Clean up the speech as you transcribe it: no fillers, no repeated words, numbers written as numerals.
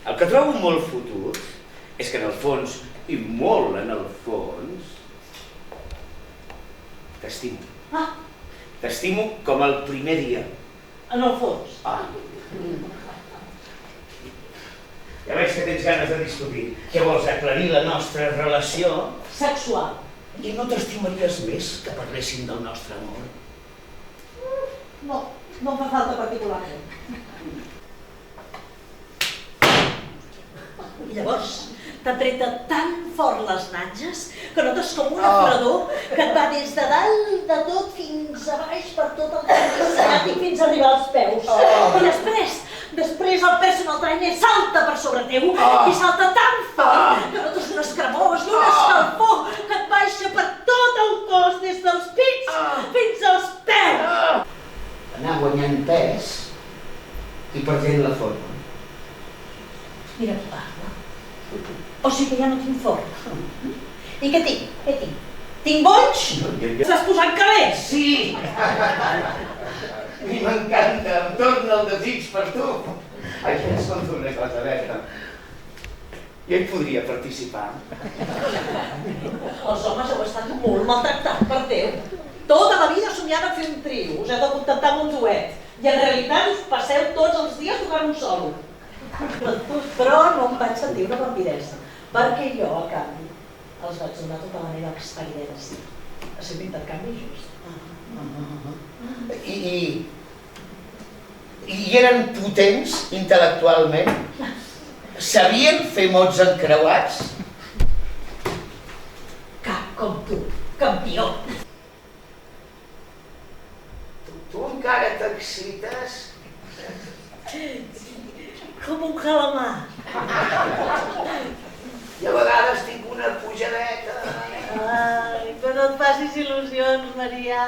El que trobo molt fotut és que en el fons, i molt en el fons, t'estimo. T'estimo com el primer dia. En el fons. Ja veig que tens ganes de discutir. Què vols, aclarir la nostra relació? Sexual. I no t'estimaries més que parléssim del nostre amor? No em fa falta particularment. I llavors, t'ha tret tan fort les nanges que notes com una fredor que et va des de dalt de tot fins a baix per tot el carrer i fins a arribar als peus. I després el personal trainer salta per sobre teu i salta tan fort que notes un escremós i una escalfor que et baixa per tot el cos des dels pits fins als peus. Anar guanyant pes i perdent la forma. Mira qui parla. O sigui que ja no tinc forma. I què tinc? Tinc boig? Estàs posant calés? Sí! A mi m'encanta, em torna el desig per tu. Ai, escolta una cosa, Berta. Jo hi podria participar. Els homes heu estat molt maltractats per Déu. Tota la vida somiant a fer un trio, us heu de contentar amb un duet. I en realitat us passeu tots els dies tocant un solo. Però no em vaig sentir una vampiressa, perquè jo, a canvi, els vaig donar tota la meva experiència. Ha sigut un intercanvi just. I eren potents intel·lectualment? Sabien fer mots encreuats? Cap com tu, campió! Tu encara t'excites? Com un calamar. I a vegades tinc una pujadeta. Ai, però no et facis il·lusions, Maria.